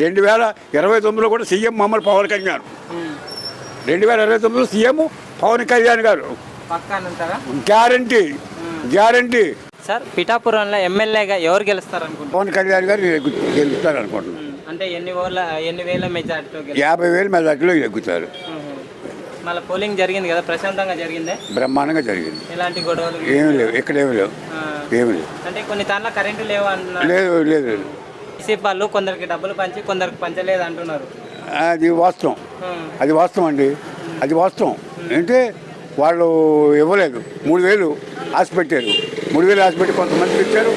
2029లో కూడా సీఎం మమ్మల్ని పవన్ కళ్యాణ్ 2029లో సీఎం పవన్ కళ్యాణ్ గారు గ్యారంటీ. సార్ పిఠాపురంలో ఎమ్మెల్యేగా ఎవరు గెలుస్తారు అనుకుంటున్నారు? పవన్ కళ్యాణ్ గారు గెలుస్తారు అనుకుంటున్నాను. అంటే ఎన్ని వేల మెజార్టీతో? 50,000 మెజార్టీలో ఎగ్గుతారు. మళ్ళీ పోలింగ్ జరిగింది కదా, ప్రశాంతంగా జరిగిందే? బ్రహ్మాండంగా జరిగింది. ఎలాంటి గొడవలు ఏమి లేవు, ఇక్కడ ఏమి లేవు. అంటే కొన్ని తాళ్ళ కరెంటు లేవు అంటున్నారు. లేదు. వైసీపీ వాళ్ళు కొందరికి డబ్బులు పంచి కొందరికి పంచలేదు అంటున్నారు. అది వాస్తవం అండి. అది వాస్తవం. అంటే వాళ్ళు ఇవ్వలేదు. 3,000 ఆశ పెట్టారు. 3,000 ఆశ పెట్టి కొంతమందికి ఇచ్చారు,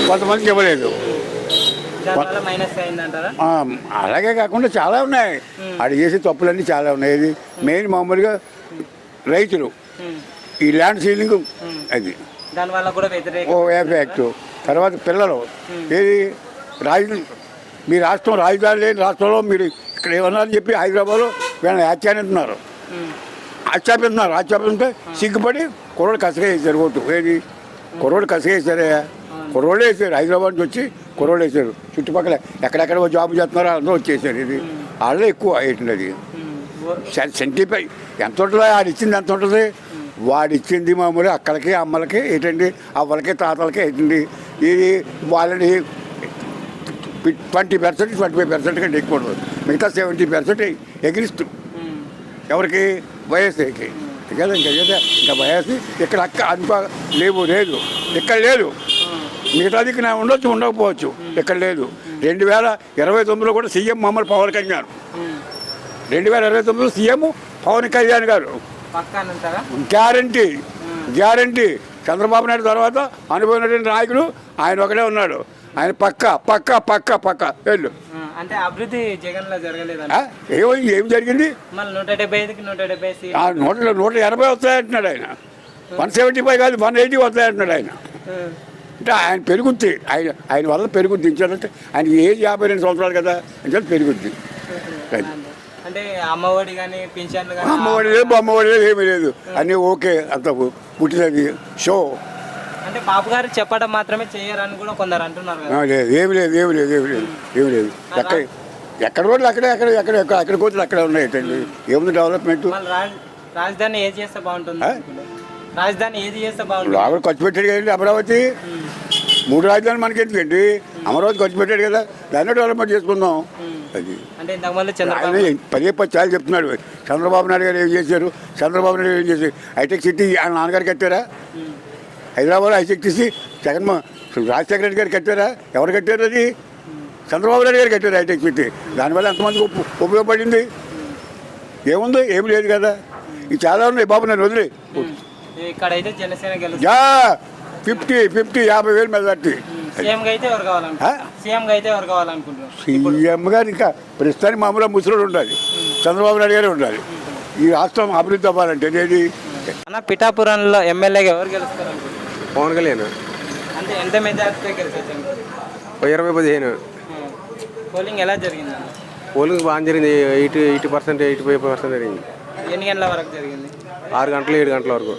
కొంతమందికి ఇవ్వలేదు. అలాగే కాకుండా చాలా ఉన్నాయి. అది చేసే తప్పులన్నీ చాలా ఉన్నాయి. ఇది మెయిన్ మామూలుగా రైతులు ఈ ల్యాండ్ సీలింగ్ అది దానివల్ల కూడా ఎఫెక్ట్. తర్వాత పిల్లలు ఏది మీ రాష్ట్రం రాజధాని లేని రాష్ట్రంలో మీరు ఇక్కడ ఏమన్నారని చెప్పి హైదరాబాద్లో వీళ్ళని ఆచ్యాపిస్తున్నారు. సిగ్గుపడి కుర్రోడు కసగా వేసారు ఓటు. ఏది కుర్రోడు కసగా వేసారే, కుర్రోళ్ళు వేసారు. హైదరాబాద్ నుంచి వచ్చి కుర్రోళ్ళు వేసారు. చుట్టుపక్కల ఎక్కడెక్కడ జాబ్ చేస్తున్నారో అందరూ వచ్చేసారు. ఇది వాళ్ళే ఎక్కువ ఏంటండి అది సెంటిపై ఎంత ఉంటుందో ఆడిచ్చింది ఎంత ఉంటుంది. వాడిచ్చింది మామూలు అక్కలకి అమ్మలకి ఏంటండి, అవ్వలకి తాతలకి ఏంటండి. ఇది వాళ్ళని 20%, 25% కంటే ఎక్కువ ఉండదు. మిగతా 70% ఎగిరిస్తూ ఎవరికి వైఎస్ఐకి కదా. ఇంకా వైఎస్ఐ ఇక్కడ లేదు ఇక్కడ లేదు. మిగతా దిక్కు ఉండకపోవచ్చు. ఇక్కడ లేదు. 2029లో కూడా సీఎం మమ్మల్ని పవన్ కళ్యాణ్ 2029లో సీఎం పవన్ కళ్యాణ్ గారు గ్యారంటీ. చంద్రబాబు నాయుడు తర్వాత అనుభవించినటువంటి నాయకుడు ఆయన ఒకడే ఉన్నాడు. ఆయన పక్క వెళ్ళు. అంటే అభివృద్ధి జగన్ లో జరగలేదు. ఏం జరిగింది? 180 వస్తాయంటున్నాడు ఆయన. 175 కాదు 180 వస్తాయంటున్నాడు ఆయన. అంటే ఆయన పెరుగుద్ది. ఆయన వల్ల పెరుగుద్ది. ఇచ్చారంటే ఆయన ఏజ్ 52 సంవత్సరాలు కదా అంటే పెరుగుద్ది. అంటే అమ్మఒడి కానీ పింఛన్లు కానీ అమ్మఒడి లేదు ఏమీ లేదు. అన్నీ ఓకే. అంత పుట్టినది షో. అంటే బాబు గారు చెప్పడం మాత్రమే చేయరని కూడా కొందరు అంటున్నారు. ఏమి లేదు. ఎక్కడ రోడ్లు అక్కడ కోతులు అక్కడ ఉన్నాయండి. ఏముంది డెవలప్మెంట్? రాజధాని ఏది చేస్తే బాగుంటుంది? ఆవిడ ఖర్చు పెట్టాడు కదండి. అమరావతి 3 రాజధానులు మనకి ఎందుకండి? అమరావతి ఖర్చు పెట్టాడు కదా, దాన్ని డెవలప్మెంట్ చేసుకుందాం. అది పదే సార్లు చెప్తున్నాడు. చంద్రబాబు నాయుడు గారు ఏం చేశారు? హైటెక్ సిటీ ఆయన నాన్నగారు కట్టారా? హైదరాబాద్ హైటెక్ సిటీ రాజశేఖర రెడ్డి గారు కట్టారా? ఎవరు కట్టారు? అది చంద్రబాబు నాయుడు గారు కట్టారు హైటెక్ సిటీ. దానివల్ల ఎంతమందికి ఉపయోగపడింది? ఏముంది? ఏమి లేదు కదా. ఇది చాలా ఉన్నాయి బాబు. నేను వదిలే 50,000 మెజార్టీ. సీఎం గారు ఇంకా ప్రస్తుతానికి మామూలుగా ముసలోడు ఉండాలి. చంద్రబాబు నాయుడు గారే ఉండాలి. ఈ రాష్ట్రం అభివృద్ధి అవ్వాలంటే అనేది. పిఠాపురంలో ఎమ్మెల్యేగా ఎవరు గెలుస్తారు? పవన్ కళ్యాణ్. అంటే ఎంత మెజార్టీ గెలిచారు? 20-15. పోలింగ్ ఎలా జరిగింది? పోలింగ్ బాగా జరిగింది. 80%, 85% జరిగింది. ఎన్ని గంటల వరకు జరిగింది? 6 గంటలు 7 గంటల వరకు.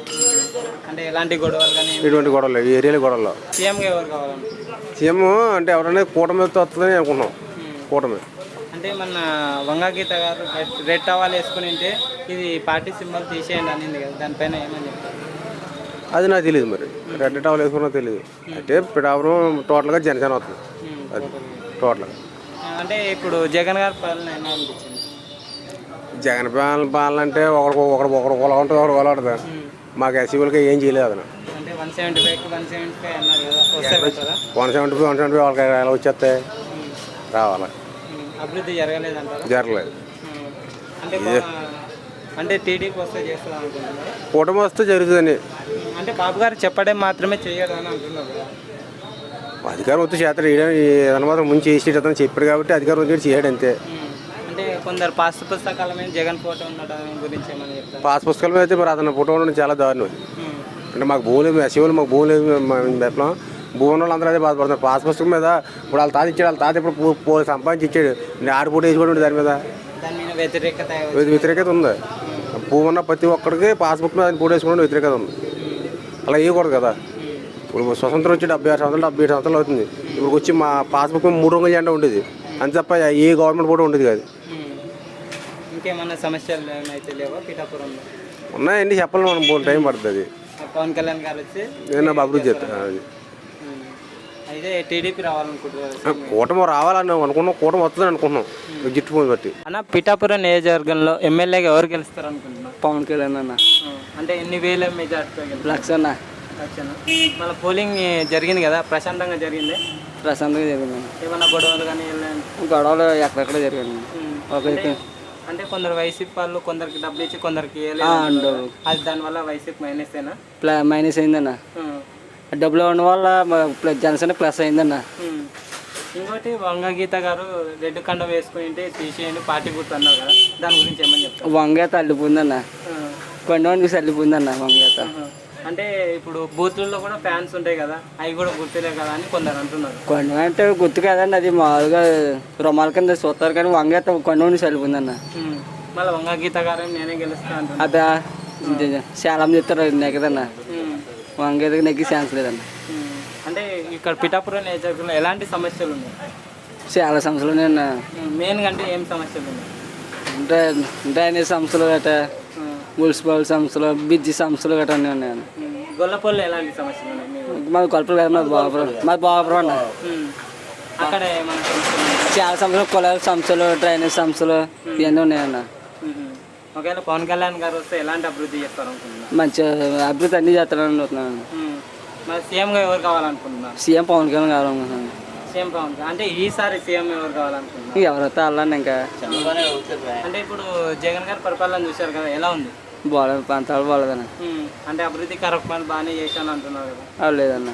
అంటే ఎలాంటి గొడవలు కానీ? ఎటువంటి గొడవలు ఈ ఏరియాలో గొడవలు. సీఎంగా ఎవరు కావాలంటే? సీఎం అంటే ఎవరైనా కూటమి వస్తుందని అనుకున్నాం. కూటమి అంటే మన వంగగీత గారు రెడ్ టవాల్ వేసుకుని ఉంటే ఇది పార్టీ సింబల్ తీసేయండి అనింది కదా, దానిపైన ఏమని చెప్తారు? అది నాకు తెలియదు. మరి రెడ్ టవల్ వేసుకున్నా తెలియదు. అంటే పిఠాపురం టోటల్గా జనసేన వస్తుంది. అది టోటల్గా. అంటే ఇప్పుడు జగన్ గారి పాలన ఎలా అనిపించింది? జగన్ పాలన అంటే ఒకరు ఉంటుంది, ఒకరు ఉంటుంది. మాకు ఎస్సీలకి ఏం చేయలేదు అతను. అంటే 175 అన్నారు కదా, 175 వాళ్ళకి ఎలా వచ్చేస్తాయి? రావాలి. అభివృద్ధి జరగలేదంటారు? జరగలేదు. అంటే టీడీపీ వస్తే చేస్తాం అనుకుంటున్నారు. కూటమి వస్తే జరుగుతుందని. అంటే బాబు గారు చెప్పడం మాత్రమే చేయడం అని అంటున్నారు కదా. అధికారం వచ్చి చేస్తాడు. ఏదైనా మాత్రం ముందు చేసేటతను చెప్పాడు కాబట్టి అధికారం వచ్చి చేయడు అంతే. అంటే కొందరు పాస్ పుస్తకాల మీద జగన్ ఫోటో ఉండడం గురించి ఏమని చెప్తారు? పాస్ పుస్తకాల మీద అయితే మరి అతను ఫోటో ఉండడం చాలా దారుణం. అంటే మాకు భూమి లేదు, ఎస్సీలు మాకు భూమి లేదు. ఎట్లా భూమి ఉన్న వాళ్ళు అందరూ అదే బాధపడుతున్నారు. పాస్ పుస్తకం మీద ఇప్పుడు వాళ్ళ తాత ఇచ్చాడు. వాళ్ళ తాత ఇప్పుడు సంపాదించి ఇచ్చాడు. ఆడు ఫోటో వేసుకోవడం దాని మీద వ్యతిరేకత ఉంది. భూమి ఉన్న ప్రతి ఒక్కడికి పాస్బుక్ మీద ఫోటో వేసుకోవడం వ్యతిరేకత ఉంది. అలా వేయకూడదు కదా. ఇప్పుడు స్వతంత్రం వచ్చి 76 సంవత్సరాలు 77 సంవత్సరాలు అవుతుంది. ఇప్పుడు వచ్చి మా పాస్బుక్ 3 రంగుల జెండా ఉండేది. అంత తప్ప ఏ గవర్నమెంట్ కూడా ఉండేది కాదు. ఇంకేమన్నా సమస్యలు ఏమైతే లేవా పిఠాపురంలో? ఉన్నాయండి, చెప్పాలి మనం, పోనీ టైం పడుతుంది. పవన్ కళ్యాణ్ గారు వచ్చి నేను అభివృద్ధి చేస్తాను. అయితే టీడీపీ రావాలనుకుంటున్నారు. కూటమి రావాలని అనుకున్నాం, కూటమి వస్తుంది అనుకుంటున్నాం జిట్టుపోయి బట్టి. అన్న పిఠాపురం నియోజకవర్గంలో ఎమ్మెల్యేగా ఎవరు గెలుస్తారు అనుకుంటున్నారు? పవన్ కళ్యాణ్ అన్న. అంటే ఎన్ని వేల మెజార్టీతో గెలుస్తారు? లక్ష అన్న. మళ్ళీ పోలింగ్ జరిగింది కదా, ప్రశాంతంగా జరిగింది? ప్రశాంతంగా జరిగింది. ఏమన్నా గొడవలు కానీ గొడవలు ఎక్కడెక్కడ జరిగింది. అంటే కొందరు వైసీపీ వాళ్ళు కొందరికి డబ్బులు ఇచ్చి కొందరికి అది దానివల్ల వైసీపీ మైనస్ అయినా మైనస్ అయిందన్న. డబ్బులు ఉన్న వల్ల జనసేన ప్లస్ అయిందన్న. ఇంకోటి వంగగీత గారు రెడ్ కండ వేసుకుని తీసేయండి పార్టీ గుర్తు అన్నారు కదా, దాని గురించి ఏమని చెప్తారు? వంగేత అల్లిపోయిందన్న, కొండవానికి అల్లిపోయిందన్న వంగేత. అంటే ఇప్పుడు బూత్లలో కూడా ఫ్యాన్స్ ఉంటాయి కదా, అవి కూడా గుర్తులే కదా అని కొందరు అంటున్నారు. కొండ అంటే గుర్తు కదండి, అది మామూలుగా రుమాల కింద చూస్తారు కానీ వంగేత కొండవానికి చల్లిపోయిందన్న. మళ్ళీ వంగగీత గారు నేనే గెలుస్తా అంటున్నా. అబ్బా చాలా చెప్తారు నెగ్గదన్న, వంగేతకి నెగ్గి ఛాన్స్ లేదన్న. అంటే ఇక్కడ పిఠాపురం నియోజకవర్గంలో ఎలాంటి సమస్యలు ఉన్నాయి? చాలా సమస్యలు ఉన్నాయన్న. మెయిన్గా అంటే ఏం సమస్యలు ఉన్నాయి? అంటే డ్రైనేజ్ సమస్యలు గట్ట, మున్సిపల్ సమస్యలు, బిజ్జి సమస్యలు గట్రా అన్నీ ఉన్నాయన్న. గొల్లపల్లి ఎలాంటి సమస్యలు ఉన్నాయి? మాది కొలపలు కదా, మాది బాపురం అన్న. అక్కడ ఏమైనా సమస్యలు ఉన్నాయి? చాలా సమస్యలు, కులాల సమస్యలు, డ్రైనేజ్ సమస్యలు ఇవన్నీ ఉన్నాయన్న. ఒకవేళ పవన్ కళ్యాణ్ గారు వస్తే ఎలాంటి అభివృద్ధి చేస్తారు అనుకుంటున్నారు? మంచి అభివృద్ధి అన్నీ చేస్తారని అనుకుంటున్నాను. మరి సీఎంగా ఎవరు కావాలనుకుంటున్నారు? సీఎం పవన్ కళ్యాణ్ కావాలనుకుంటున్నాను. సీఎం పవన్ అంటే ఈసారి సీఎం ఎవరు కావాలనుకుంటున్నారు? ఎవరైతే అల్లండి ఇంకా. అంటే ఇప్పుడు జగన్ గారి పరిపాలన చూశారు కదా, ఎలా ఉంది? బాగాలేదు, ప్రాంతాలు బాగాలేదన్న. అంటే అభివృద్ధి కార్యక్రమాలు బాగానే చేశాను అంటున్నారు కదా. లేదన్న,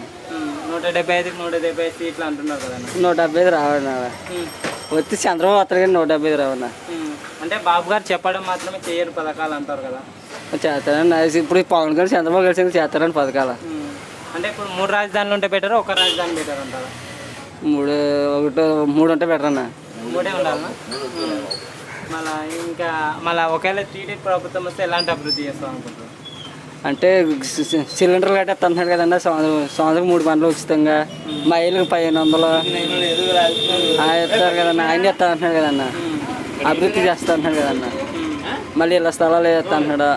175కి 175 సీట్లు అంటున్నారు కదా. 175 రావన్నా వచ్చి చంద్రబాబు వస్తారు కానీ 175 రావన్నా. అంటే బాబు గారు చెప్పడం మాత్రమే చేయరు పథకాలు అంటారు కదా. చేస్తారని ఇప్పుడు పవన్ గారు చంద్రబాబు కలిసి చేస్తారని పథకాలు. అంటే ఇప్పుడు 3 రాజధానులు ఉంటే బెటర్, ఒక రాజధాని బెటర్ అంటారా? 3 ఉంటే బెటర్ అన్న. 3 ఉండాలన్నా? మళ్ళీ ఒకవేళ టీడీపీ ప్రభుత్వం వస్తే ఎలాంటి అభివృద్ధి చేస్తాం అనుకుంటున్నారు? అంటే సిలిండర్లు గట్రా ఎత్తున్నాడు కదన్నా, సంవత్సరం 3 బండ్లు ఉచితంగా, మైలుకి 1500 ఎత్తారు కదన్నా, ఆయన ఎత్తా అంటున్నాడు కదన్నా, అభివృద్ధి చేస్తా అంటున్నాడు కదన్నా. మళ్ళీ ఇలా స్థలాలు వేస్తా అంటున్నాడు.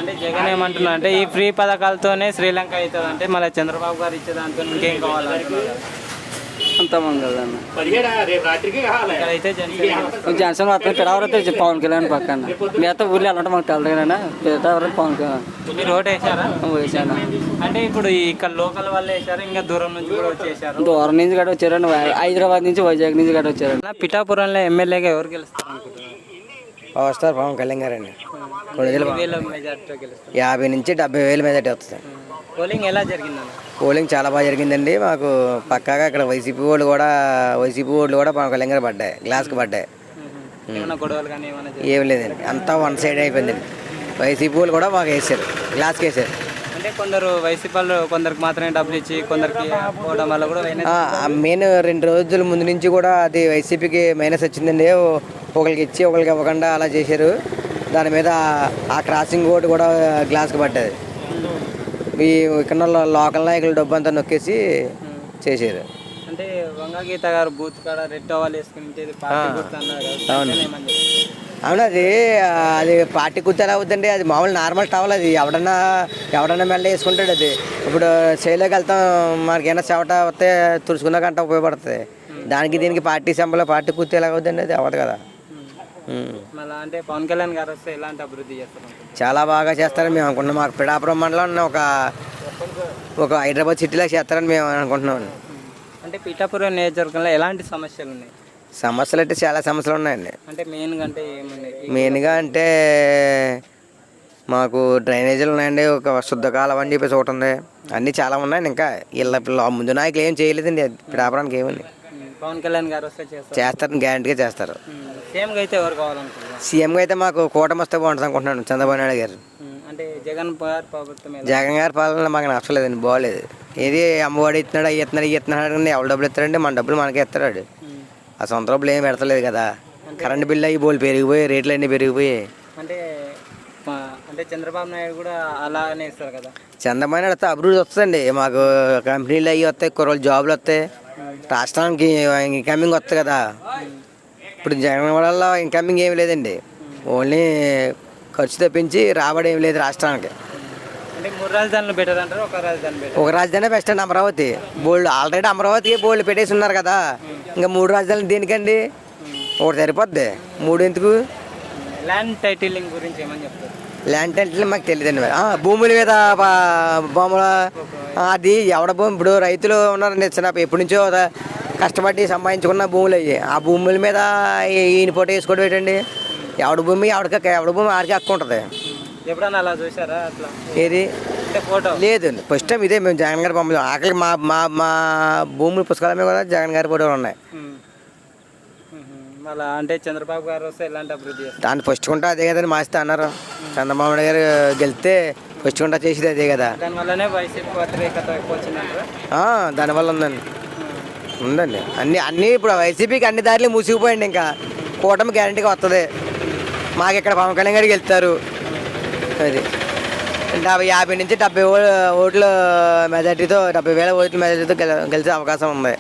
అంటే జగన్ ఏమంటున్నా అంటే ఈ ఫ్రీ పథకాలతోనే శ్రీలంక అవుతుంది అంటే మళ్ళీ చంద్రబాబు గారు ఇచ్చే దాంతో ఇంకేం కావాలంటున్నారు? అంతమంది కదన్న. అయితే జనసేన మాత్రం పిడవరైతే పవన్ కళ్యాణ్ పక్కన, మిగతా ఊర్లో వెళ్ళంటే మాకు తెలదు కానీ పిడవరైతే పవన్ కళ్యాణ్. మీరు ఓటు వేసారా? వేసాను. అంటే ఇప్పుడు ఇక్కడ లోకల్ వాళ్ళు వేసారు, ఇంకా దూరం నుంచి కూడా వచ్చేసారు? దూరం నుంచి గట్రా వచ్చారండి, హైదరాబాద్ నుంచి, వైజాగ్ నుంచి గట్రా వచ్చారండి. పిఠాపురంలో ఎమ్మెల్యేగా ఎవరు గెలుస్తారు అనుకుంటున్నారు? వస్తారు పవన్ కళ్యాణ్ గారు అండి. 50 నుంచి 70,000 మెజార్టీ వస్తుంది. పోలింగ్ ఎలా జరిగిందన్న? పోలింగ్ చాలా బాగా జరిగిందండి. మాకు పక్కాగా ఇక్కడ వైసీపీ ఓట్లు కూడా పవన్ కళ్యాణ్ గారు పడ్డాయి, గ్లాస్కి పడ్డాయి. గొడవలు కానీ ఏం లేదండి, అంతా వన్ సైడ్ అయిపోయిందండి. వైసీపీ వాళ్ళు కూడా మాకు వేసారు, గ్లాస్కి వేసారు. అంటే కొందరు వైసీపీ వాళ్ళు కొందరికి మాత్రమే డబ్బులు ఇచ్చి కొందరికి పోవడం వల్ల కూడా మెయిన్ 2 రోజుల ముందు నుంచి కూడా అది వైసీపీకి మైనస్ వచ్చిందండి. ఒకరికి ఇచ్చి ఒకరికి ఇవ్వకుండా అలా చేశారు. దాని మీద ఆ క్రాసింగ్ ఓటు కూడా గ్లాస్కి పడ్డది. ఈ ఇక్కడ లోకల్ నాయకులు డబ్బు అంతా నొక్కేసి చేశారు. అంటే వంగగీత గారు బూత్ కాడ రెడ్ టవల్ వేసుకుంటే అవును అవును, అది పార్టీ గుర్తు ఎలా అవుతుందండి? అది మామూలు నార్మల్ టవల్, అది ఎవడన్నా మెల్ల వేసుకుంటాడు. అది ఇప్పుడు చేయలోకి వెళ్తాం, మనకైనా చెవట వస్తే తుడుచుకున్నాకంట ఉపయోగపడుతుంది. దానికి దీనికి పార్టీ సింబల్, పార్టీ గుర్తు ఎలా అవుతుందండి? అది అవ్వదు కదా. అంటే పవన్ కళ్యాణ్ గారు వస్తే ఎలాంటి అభివృద్ధి చేస్తారు? చాలా బాగా చేస్తారని మేము అనుకుంటున్నాం. మాకు పిఠాపురం మండలం ఒక హైదరాబాద్ సిటీలో చేస్తారని మేము అనుకుంటున్నాం. అంటే పిఠాపురం నియోజకవర్గంలో ఎలాంటి సమస్యలు ఉన్నాయి? సమస్యలు అంటే చాలా సమస్యలు ఉన్నాయండి. అంటే మెయిన్గా అంటే ఏమున్నాయి? మెయిన్గా అంటే మాకు డ్రైనేజీలు ఉన్నాయండి, ఒక శుద్ధ కాలం అని చెప్పేసి ఒకటి ఉంది. అన్నీ చాలా ఉన్నాయండి. ఇంకా వీళ్ళ ముందు నాయకులు ఏం చేయలేదండి పిఠాపురానికి. ఏముంది? పవన్ కళ్యాణ్ గారు వస్తే చేస్తారని గ్యారంటీగా చేస్తారు. సీఎంగా అయితే ఎవరు కావాలనుకుంటున్నారు? సీఎంగా అయితే మాకు కూటమి వస్తే బాగుంటుంది అనుకుంటున్నాను, చంద్రబాబు నాయుడు గారు. అంటే జగన్ గారి పాలన మాకు నచ్చలేదండి, బాగోలేదు. ఏది అమ్మఒడి ఇస్తున్నాడు, ఇస్తున్నాడు కానీ ఎవరు డబ్బులు ఇస్తారండి? మన డబ్బులు మనకే ఇస్తాడు. ఆ సొంత డబ్బులు ఏం పెడతలేదు కదా. కరెంట్ బిల్లు అయ్యి బోల్ పెరిగిపోయి, రేట్లు అన్నీ పెరిగిపోయాయి. అంటే చంద్రబాబు నాయుడు కూడా అలానే ఇస్తారు కదా. చంద్రబాబు నాయుడు వస్తే అభివృద్ధి వస్తుందండి. మాకు కంపెనీలు అవి వస్తాయి, కుర్రోళ్ళు జాబులు వస్తాయి, రాష్ట్రానికి ఇన్కమింగ్ వస్తాయి కదా. ఇప్పుడు జగన్ వల్ల ఇన్కమింగ్ ఏమి లేదండి, ఓన్లీ ఖర్చు తప్పించి రాబడి ఏమి లేదు రాష్ట్రానికి. అంటే 3 రాజధానులు బెటర్ అంటారు, ఒక రాజధాని బెటర్? ఒక రాజధాని బెస్ట్ అండి, అమరావతి. బోల్డ్ ఆల్రెడీ అమరావతికి బోల్డ్ పెట్టేసి ఉన్నారు కదా, ఇంకా 3 రాజధానులు దేనికండి? ఒకటి సరిపోద్ది, 3 ఎందుకు? ల్యాండ్ టైటిలింగ్ గురించి ఏమని చెప్తారు? ల్యాండ్ టైటిల్ మాకు తెలియదండి. భూముల మీద భూముల అది ఎవడ భూమి, ఇప్పుడు రైతులు ఉన్నారండి చిన్న ఎప్పటి నుంచో కష్టపడి సంపాదించుకున్న భూములు అయ్యి, ఆ భూముల మీద ఈయన ఫోటో వేసుకోవడం ఏంటండి? ఎవడ భూమి ఆడికి హక్కు ఉంటుంది. ఎప్పుడన్నా అలా చూసారా అట్లా? ఏది అంటే ఫోటో లేదండి, ఫస్ట్ టైం ఇదే మేము జగన్ గారి బొమ్మలు ఆఖరికి మా మా మా భూముల పుస్తకాల మీద కూడా జగన్ గారి ఫోటోలు ఉన్నాయి. మళ్ళీ అంటే చంద్రబాబు గారు వస్తే ఎలాంటి అభివృద్ధి చేస్తారు? దాన్ని ఫస్ట్ కుంటా అదే కదండి మాస్తా అన్నారు. చంద్రబాబు నాయుడు గారు గెలిస్తే ఫస్ట్ కుంటా చేసేది అదే కదా. దానివల్లనే వైసీపీ వ్యతిరేకత ఎక్కువ వచ్చిందంటారా? దానివల్ల ఉందండి అన్నీ ఇప్పుడు వైసీపీకి అన్ని దారిలో మూసుకుపోయండి. ఇంకా కూటమి గ్యారంటీగా వస్తుంది. మాకు ఇక్కడ పవన్ కళ్యాణ్ గారికి వెళ్తారు. అది 50 నుంచి 70 ఓట్ల మెజార్టీతో 70,000 ఓట్ల మెజార్టీతో గెలిచే అవకాశం ఉంది.